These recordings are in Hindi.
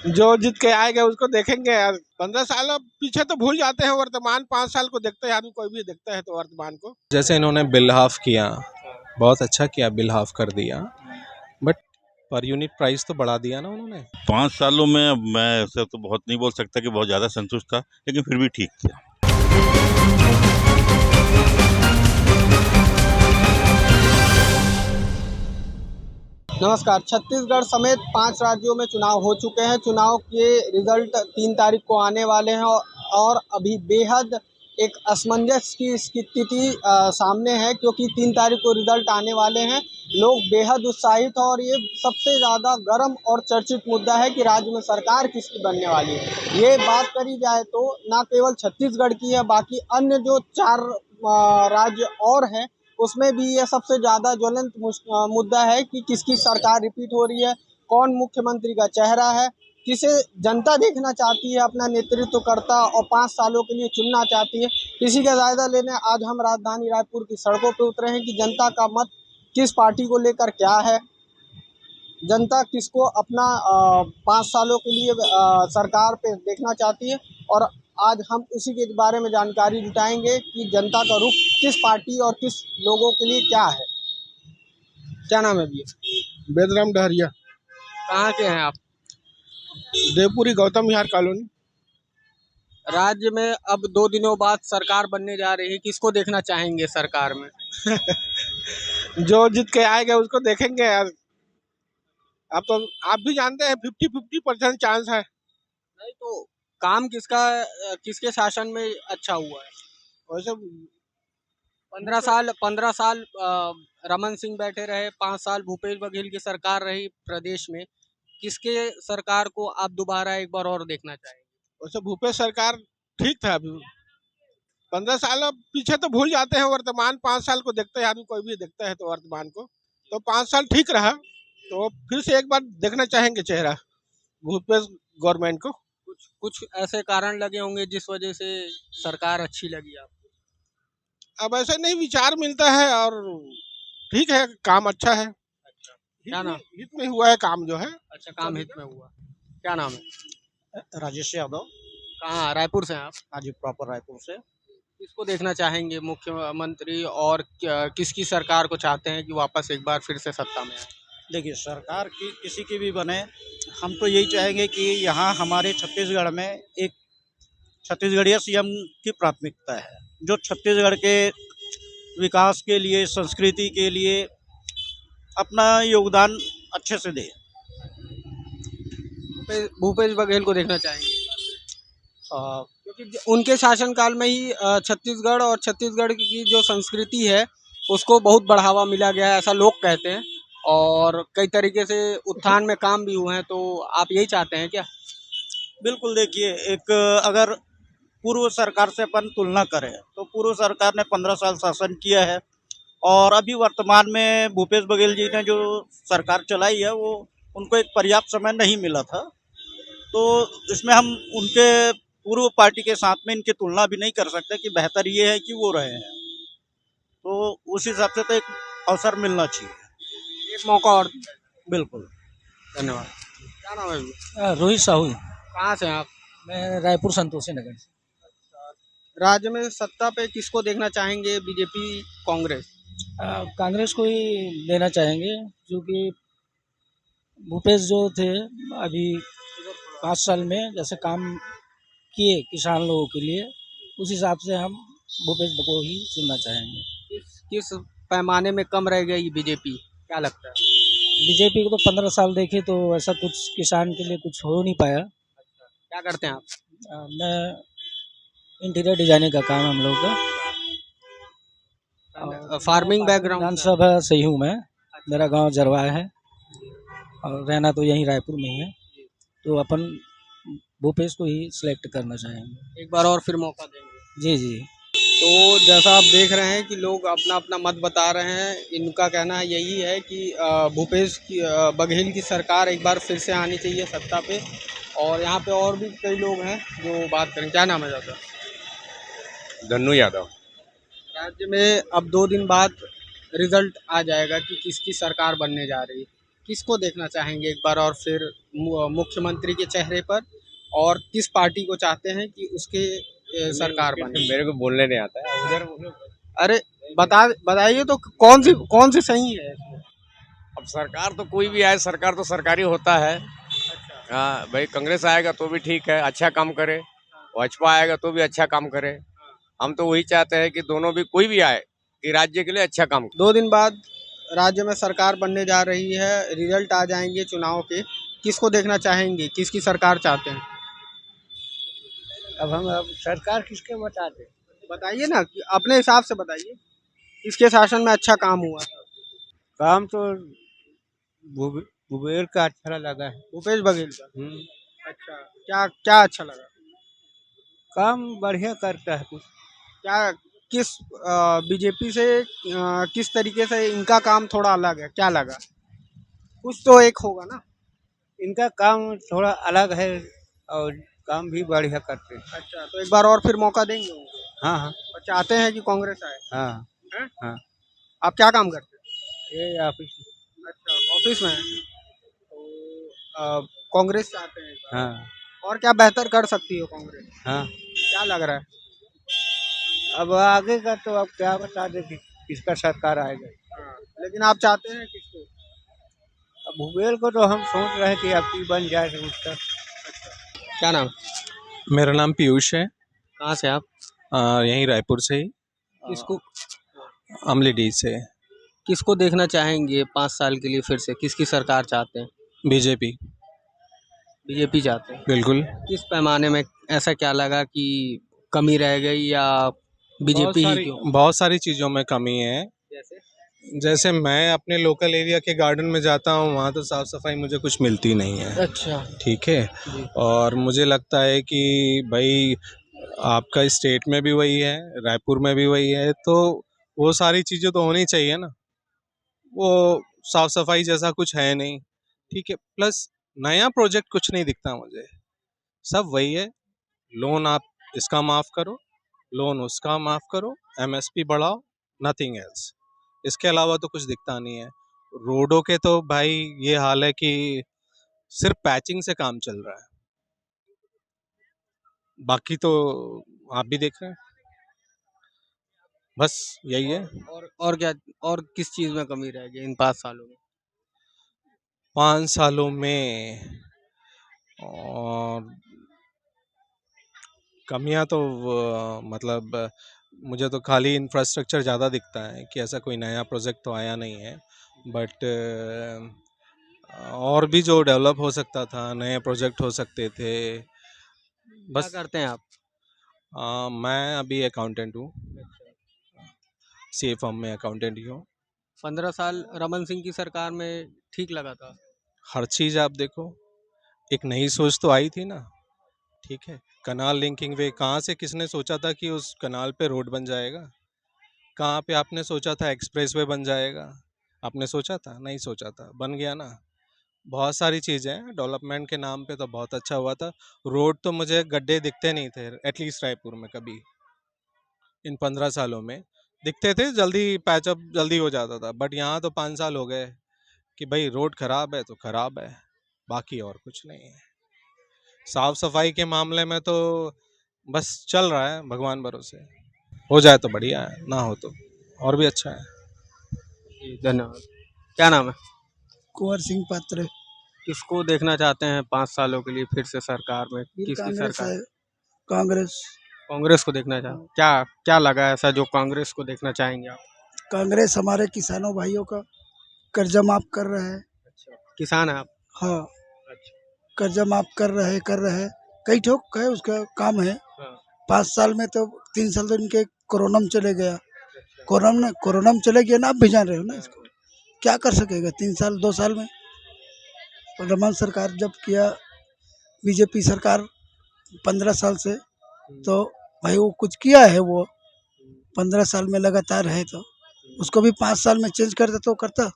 जो जीत के आएगा उसको देखेंगे यार। 15 साल पीछे तो भूल जाते हैं, वर्तमान 5 साल को देखते हैं आदमी, कोई भी देखता है तो वर्तमान को। जैसे इन्होंने बिल हाफ किया, बहुत अच्छा किया, बिल हाफ कर दिया, बट पर यूनिट प्राइस तो बढ़ा दिया ना उन्होंने। 5 सालों में अब मैं ऐसे तो बहुत नहीं बोल सकता कि बहुत ज़्यादा संतुष्ट था, लेकिन फिर भी ठीक था। नमस्कार। छत्तीसगढ़ समेत 5 राज्यों में चुनाव हो चुके हैं। चुनाव के रिजल्ट 3 तारीख को आने वाले हैं और अभी बेहद एक असमंजस की स्थिति सामने है, क्योंकि 3 तारीख को रिजल्ट आने वाले हैं। लोग बेहद उत्साहित हैं और ये सबसे ज़्यादा गर्म और चर्चित मुद्दा है कि राज्य में सरकार किसकी बनने वाली है। ये बात करी जाए तो ना केवल छत्तीसगढ़ की है, बाकी अन्य जो 4 राज्य और हैं उसमें भी ये सबसे ज़्यादा ज्वलंत मुद्दा है कि किसकी सरकार रिपीट हो रही है, कौन मुख्यमंत्री का चेहरा है, किसे जनता देखना चाहती है अपना नेतृत्व करता और 5 सालों के लिए चुनना चाहती है। इसी का जायजा लेने आज हम राजधानी रायपुर की सड़कों पर उतरे हैं कि जनता का मत किस पार्टी को लेकर क्या है, जनता किसको अपना 5 सालों के लिए सरकार पे देखना चाहती है। और आज हम उसी के बारे में जानकारी जुटाएंगे कि जनता का रुख किस पार्टी और किस लोगों के लिए क्या है। क्या नाम है भैया? बेदराम डहरिया, कहाँ के हैं आप? देवपुरी गौतम विहार कॉलोनी। राज्य में अब 2 दिनों बाद सरकार बनने जा रही है, किसको देखना चाहेंगे सरकार में? जो जीत के आएगा उसको देखेंगे यार। अब तो आप भी जानते हैं 50-50% चांस है। नहीं तो काम किसके शासन में अच्छा हुआ है? वैसे 15 साल रमन सिंह बैठे रहे, 5 साल भूपेश बघेल की सरकार रही प्रदेश में। किसके सरकार को आप दोबारा एक बार और देखना चाहेंगे? वैसे भूपेश सरकार ठीक था। अभी 15 साल पीछे तो भूल जाते हैं, वर्तमान 5 साल को देखते हैं आदमी, कोई भी देखता है तो वर्तमान को। तो 5 साल ठीक रहा, तो फिर से एक बार देखना चाहेंगे चेहरा भूपेश गवर्नमेंट को। कुछ ऐसे कारण लगे होंगे जिस वजह से सरकार अच्छी लगी आपको? अब ऐसा नहीं विचार मिलता है, और ठीक है, काम अच्छा है। क्या नाम? हित में हुआ है काम जो है। अच्छा, काम हित में हुआ। क्या नाम है? राजेश यादव। कहाँ, रायपुर से हैं आप? हाँ जी, प्रॉपर रायपुर से। किसको देखना चाहेंगे मुख्यमंत्री, और किसकी सरकार को चाहते हैं कि वापस एक बार फिर से सत्ता में आए? देखिए, सरकार की किसी की भी बने, हम तो यही चाहेंगे कि यहाँ हमारे छत्तीसगढ़ में एक छत्तीसगढ़ीय सीएम की प्राथमिकता है, जो छत्तीसगढ़ के विकास के लिए, संस्कृति के लिए अपना योगदान अच्छे से दे। भूपेश बघेल को देखना चाहेंगे अ, क्योंकि उनके शासनकाल में ही छत्तीसगढ़ और छत्तीसगढ़ की जो संस्कृति है उसको बहुत बढ़ावा मिला गया है, ऐसा लोग कहते हैं। और कई तरीके से उत्थान में काम भी हुए हैं, तो आप यही चाहते हैं क्या? बिल्कुल। देखिए, एक अगर पूर्व सरकार से अपन तुलना करें तो पूर्व सरकार ने 15 साल शासन किया है, और अभी वर्तमान में भूपेश बघेल जी ने जो सरकार चलाई है वो उनको एक पर्याप्त समय नहीं मिला था। तो इसमें हम उनके पूर्व पार्टी के साथ में इनकी तुलना भी नहीं कर सकते कि बेहतर ये है कि वो रहे हैं। तो उस हिसाब से तो एक अवसर मिलना चाहिए। एक मौका और। बिल्कुल। धन्यवाद। क्या नाम है भैया? रोहित साहू। कहाँ से हैं आप? मैं रायपुर संतोषी नगर से। राज्य में सत्ता पे किसको देखना चाहेंगे, बीजेपी, कांग्रेस? कांग्रेस को ही देना चाहेंगे, क्योंकि भूपेश जो थे अभी 5 साल में जैसे काम किए किसान लोगों के लिए, उस हिसाब से हम भूपेश को ही चुनना चाहेंगे। किस पैमाने में कम रह गई बीजेपी, क्या लगता है? बीजेपी को तो 15 साल देखे तो ऐसा कुछ किसान के लिए कुछ हो नहीं पाया। क्या करते हैं आप? मैं इंटीरियर डिजाइनिंग का काम है हम लोग का। फार्मिंग बैकग्राउंड विधानसभा से ही हूँ मैं। मेरा गांव जरवा है और रहना तो यहीं रायपुर में ही है। तो अपन भूपेश को ही सिलेक्ट करना चाहेंगे। एक बार और फिर मौका देंगे। जी जी। तो जैसा आप देख रहे हैं कि लोग अपना अपना मत बता रहे हैं। इनका कहना यही है कि भूपेश बघेल की सरकार एक बार फिर से आनी चाहिए सत्ता पे। और यहाँ पे और भी कई लोग हैं जो बात करें। क्या नाम है ज़्यादा? धन्नू यादव। राज्य में अब 2 दिन बाद रिजल्ट आ जाएगा कि किसकी सरकार बनने जा रही है। किसको देखना चाहेंगे एक बार और फिर मुख्यमंत्री के चेहरे पर, और किस पार्टी को चाहते हैं कि उसके सरकार बने? मेरे को बोलने नहीं आता है उधर। अरे बताइए तो कौन सी सही है? अब सरकार तो कोई भी आए, सरकार तो सरकारी होता है। हाँ भाई, कांग्रेस आएगा तो भी ठीक है, अच्छा काम करे। भाजपा आएगा तो भी अच्छा काम करे। हम तो वही चाहते हैं कि दोनों भी, कोई भी आए, कि राज्य के लिए अच्छा काम करे। 2 दिन बाद राज्य में सरकार बनने जा रही है, रिजल्ट आ जाएंगे चुनाव के। किसको देखना चाहेंगे, किसकी सरकार चाहते हैं? अब सरकार किसके बताते? बताइए ना, कि अपने हिसाब से बताइए, किसके शासन में अच्छा काम हुआ? काम तो भूपेश का अच्छा लगा है। भूपेश बघेल का। अच्छा, क्या क्या अच्छा लगा? काम बढ़िया करता है कुछ। क्या किस बीजेपी से किस तरीके से इनका काम थोड़ा अलग है, क्या लगा? कुछ तो एक होगा ना। इनका काम थोड़ा अलग है और काम भी बढ़िया करते हैं। अच्छा, तो एक बार और फिर मौका देंगे उनको? हाँ हाँ और चाहते हैं कि कांग्रेस आए? हाँ हैं? हाँ। आप क्या काम करते हैं? ये ऑफिस। अच्छा, ऑफिस में हैं। तो कांग्रेस चाहते हैं इस बार। हाँ और क्या बेहतर कर सकती हो कांग्रेस? हाँ। क्या लग रहा है? अब आगे का तो अब क्या बता दे कि किसका सरकार आएगा। हाँ, लेकिन आप चाहते हैं किसको? अब भूपेश को तो हम सोच रहे हैं कि अब की बन जाए तो उसका। क्या नाम? मेरा नाम पीयूष है। कहाँ से आप? यहीं रायपुर से ही, किसको अमलीडीह से। किसको देखना चाहेंगे 5 साल के लिए फिर से? किसकी सरकार चाहते हैं? बीजेपी। बीजेपी चाहते हैं। बिल्कुल। किस पैमाने में ऐसा क्या लगा कि कमी रह गई, या बीजेपी ही क्यों? बहुत सारी चीज़ों में कमी है। जैसे? जैसे मैं अपने लोकल एरिया के गार्डन में जाता हूँ, वहाँ तो साफ़ सफाई मुझे कुछ मिलती नहीं है। अच्छा ठीक है। जी। और मुझे लगता है कि भाई आपका स्टेट में भी वही है, रायपुर में भी वही है, तो वो सारी चीज़ें तो होनी चाहिए ना। वो साफ सफाई जैसा कुछ है नहीं। ठीक है। प्लस नया प्रोजेक्ट कुछ नहीं दिखता मुझे, सब वही है। लोन आप इसका माफ़ करो, लोन उसका माफ़ करो, एमएसपी बढ़ाओ, नथिंग एल्स। इसके अलावा तो कुछ दिखता नहीं है। रोडों के तो भाई ये हाल है कि सिर्फ पैचिंग से काम चल रहा है, बाकी तो आप भी देख रहे हैं। बस यही है। और क्या, और किस चीज़ में कमी रह गई इन 5 सालों में? 5 सालों में और कमियां तो मतलब मुझे तो खाली इंफ्रास्ट्रक्चर ज़्यादा दिखता है कि ऐसा कोई नया प्रोजेक्ट तो आया नहीं है। बट और भी जो डेवलप हो सकता था, नए प्रोजेक्ट हो सकते थे। क्या बस करते हैं आप? मैं अभी अकाउंटेंट हूँ, सीए फर्म में अकाउंटेंट ही हूँ। 15 साल रमन सिंह की सरकार में ठीक लगा था। हर चीज़ आप देखो, एक नई सोच तो आई थी ना। ठीक है। कनाल लिंकिंग वे, कहाँ से किसने सोचा था कि उस कनाल पे रोड बन जाएगा? कहाँ पे आपने सोचा था एक्सप्रेस वे बन जाएगा? आपने सोचा था? नहीं सोचा था, बन गया ना। बहुत सारी चीज़ें हैं डेवलपमेंट के नाम पे, तो बहुत अच्छा हुआ था। रोड तो मुझे गड्ढे दिखते नहीं थे एटलीस्ट रायपुर में कभी, इन 15 सालों में दिखते थे, जल्दी पैचअप जल्दी हो जाता था। बट यहाँ तो 5 साल हो गए कि भाई रोड खराब है तो खराब है, बाकी और कुछ नहीं है। साफ सफाई के मामले में तो बस चल रहा है, भगवान भरोसे। हो जाए तो बढ़िया है, ना हो तो और भी अच्छा है। धन्यवाद। क्या नाम है? कुंवर सिंह पात्र। किसको देखना चाहते हैं 5 सालों के लिए फिर से सरकार में? फिर किसकी कांग्रेस सरकार? है। कांग्रेस। कांग्रेस को देखना चाहते? क्या क्या लगा ऐसा जो कांग्रेस को देखना चाहेंगे आप? कांग्रेस हमारे किसानों भाइयों का कर्जा माफ कर रहा है। किसान है आप? हाँ, कर्जा माफ कर रहे हैं। कई ठोक है उसका काम है। हाँ। 5 साल में तो 3 साल तो इनके कोरोना में चले गया। कोरोना में चले गया ना, आप भी जान रहे हो ना इसको। क्या कर सकेगा 3 साल 2 साल में? रमन सरकार जब किया, बीजेपी सरकार 15 साल से, तो भाई वो कुछ किया है। वो 15 साल में लगातार है, तो उसको भी 5 साल में चेंज करता तो करता।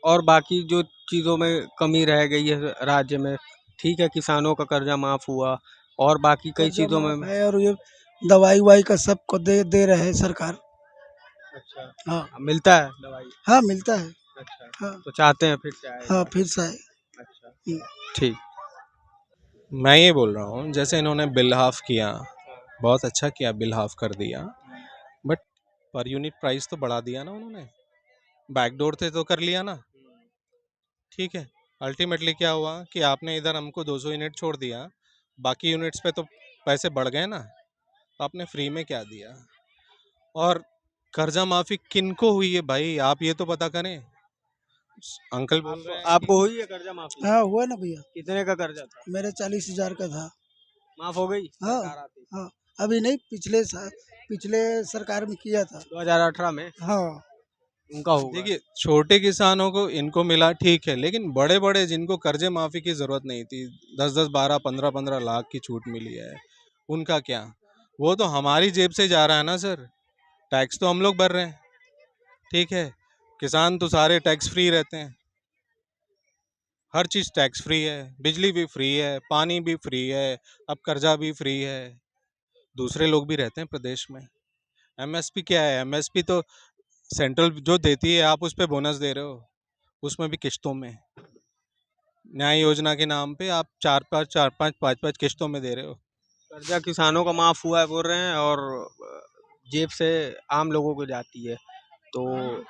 और बाकी जो चीज़ों में कमी रह गई है राज्य में, ठीक है, किसानों का कर्जा माफ हुआ, और बाकी कई कर्जा चीज़ों माफ में। है, और ये दवाई वाई का सबको दे रहे हैं सरकार। अच्छा, हाँ मिलता है दवाई? हाँ, मिलता है। अच्छा, हाँ तो चाहते हैं फिर से आए। हाँ फिर से आए। अच्छा, हम्म। ठीक। मैं ये बोल रहा हूँ जैसे इन्होंने बिल हाफ किया, बहुत अच्छा किया, बिल हाफ कर दिया, बट पर यूनिट प्राइस तो बढ़ा दिया ना उन्होंने, बैकडोर से तो कर लिया ना, ठीक है। अल्टीमेटली क्या हुआ कि आपने इधर हमको 200 यूनिट छोड़ दिया, बाकी यूनिट्स पे तो पैसे बढ़ गए ना, तो आपने फ्री में क्या दिया। और कर्जा माफी किनको हुई है भाई, आप ये तो पता करें। अंकल बोल रहे हैं आपको हुई है कर्जा माफी? हाँ हुआ ना भैया, कितने का कर्जा था? मेरे 40,000 का था। माफ हो गई हाँ सरकार आते ही? हाँ, अभी नहीं, पिछले सरकार में किया था। 2018 में हाँ उनका होगा। देखिए छोटे किसानों को इनको मिला ठीक है, लेकिन बड़े बड़े जिनको कर्जे माफी की जरूरत नहीं थी, 10-10, 12, 15-15 लाख की छूट मिली है, उनका क्या? वो तो हमारी जेब से जा रहा है ना सर, टैक्स तो हम लोग भर रहे हैं, ठीक है। किसान तो सारे टैक्स फ्री रहते हैं, हर चीज़ टैक्स फ्री है, बिजली भी फ्री है, पानी भी फ्री है, अब कर्जा भी फ्री है। दूसरे लोग भी रहते हैं प्रदेश में। एमएसपी क्या है? एमएसपी तो सेंट्रल जो देती है, आप उस पे बोनस दे रहे हो, उसमें भी किश्तों में। न्याय योजना के नाम पे आप 4-5, 5-5 किश्तों में दे रहे हो। कर्जा किसानों का माफ हुआ है बोल रहे हैं, और जेब से आम लोगों को जाती है। तो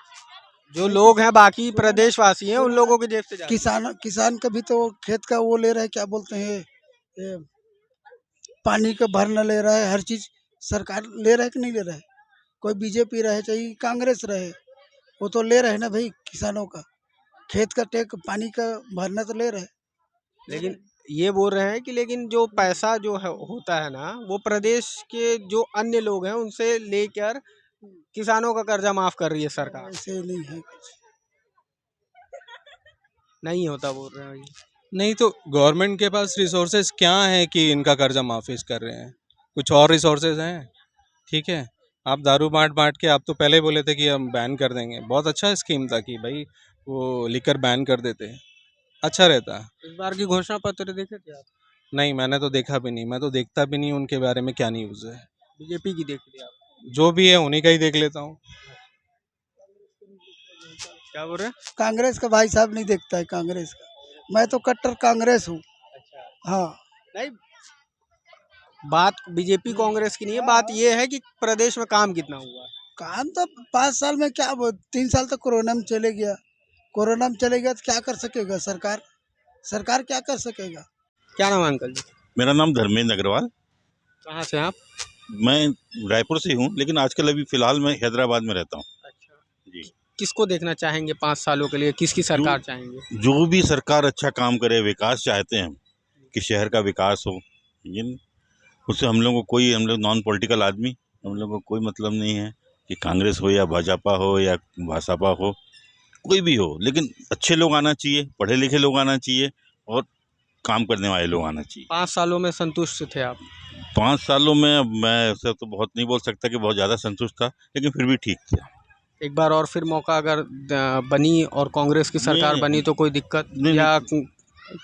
जो लोग हैं बाकी प्रदेशवासी हैं, उन लोगों की जेब से जाती है। किसान का भी तो खेत का वो ले रहा है, क्या बोलते हैं, ये पानी का भरना ले रहा है, हर चीज सरकार ले रहा है कि नहीं ले रहा है। कोई बीजेपी रहे चाहे कांग्रेस रहे, वो तो ले रहे हैं ना भाई, किसानों का खेत का टैक्स, पानी का भरना तो ले रहे हैं। लेकिन ये बोल रहे हैं कि लेकिन जो पैसा जो है होता है ना, वो प्रदेश के जो अन्य लोग हैं उनसे लेकर किसानों का कर्जा माफ कर रही है सरकार। ऐसे नहीं है कुछ। नहीं होता बोल रहे हैं ये। नहीं तो गवर्नमेंट के पास रिसोर्सेज क्या है कि इनका कर्जा माफी कर रहे हैं? कुछ और रिसोर्सेज हैं, ठीक है। आप दारू बांट के, आप तो पहले बोले थे कि हम बैन कर देंगे, बहुत अच्छा स्कीम था कि भाई वो लिकर बैन कर देते, अच्छा रहता। इस बार की घोषणा पत्र देखे थे आप? नहीं मैंने तो देखा भी नहीं, मैं तो देखता भी नहीं उनके बारे में क्या न्यूज़ है। बीजेपी की देख ली आप? जो भी है उन्हीं का ही देख लेता हूँ। क्या बोल रहे हैं? कांग्रेस का भाई साहब नहीं देखता है, कांग्रेस का। मैं तो कट्टर कांग्रेस हूँ। अच्छा, हाँ नहीं, बात बीजेपी कांग्रेस की नहीं है, बात ये है कि प्रदेश में काम कितना हुआ है। काम तो 5 साल में क्या, 3 साल तो कोरोना में चले गया। कोरोना में चले गया तो क्या कर सकेगा सरकार? सरकार क्या कर सकेगा? क्या नाम है अंकल जी? मेरा नाम धर्मेंद्र अग्रवाल। कहाँ से हैं आप? मैं रायपुर से हूँ, लेकिन आजकल अभी फ़िलहाल मैं हैदराबाद में रहता हूँ। अच्छा, जी। किसको देखना चाहेंगे 5 सालों के लिए, किसकी सरकार चाहेंगे? जो भी सरकार अच्छा काम करे, विकास चाहते हैं कि शहर का विकास हो, लेकिन उससे हम लोग नॉन पॉलिटिकल आदमी, हम लोग को कोई मतलब नहीं है कि कांग्रेस हो या भाजपा हो या भाजपा हो, कोई भी हो, लेकिन अच्छे लोग आना चाहिए, पढ़े लिखे लोग आना चाहिए और काम करने वाले लोग आना चाहिए। 5 सालों में संतुष्ट थे आप? 5 सालों में मैं ऐसा तो बहुत नहीं बोल सकता कि बहुत ज़्यादा संतुष्ट था, लेकिन फिर भी ठीक था। एक बार और फिर मौका अगर बनी और कांग्रेस की सरकार नहीं, बनी तो कोई दिक्कत, नहीं, या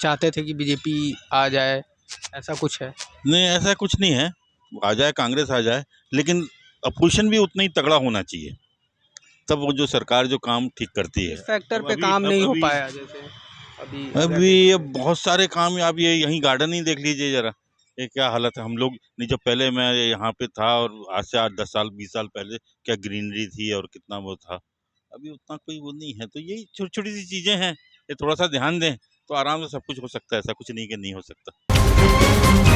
चाहते थे कि बीजेपी आ जाए, ऐसा कुछ है? नहीं ऐसा कुछ नहीं है, आ जाए कांग्रेस आ जाए, लेकिन अपोजिशन भी उतना ही तगड़ा होना चाहिए, तब वो जो सरकार जो काम ठीक करती है। इस फैक्टर अब पे अभी- काम अब नहीं हो अभी- पाया, जैसे अभी अब बहुत सारे काम, आप ये यहीं गार्डन ही देख लीजिए जरा, ये क्या हालत है। हम लोग नहीं, जब पहले मैं यहाँ पे था और आज से 8-10 साल 20 साल पहले क्या ग्रीनरी थी और कितना वो था, अभी उतना कोई वो नहीं है। तो यही छोटी छोटी सी चीज़ें हैं, ये थोड़ा सा ध्यान दें तो आराम से सब कुछ हो सकता है, ऐसा कुछ नहीं कि नहीं हो सकता।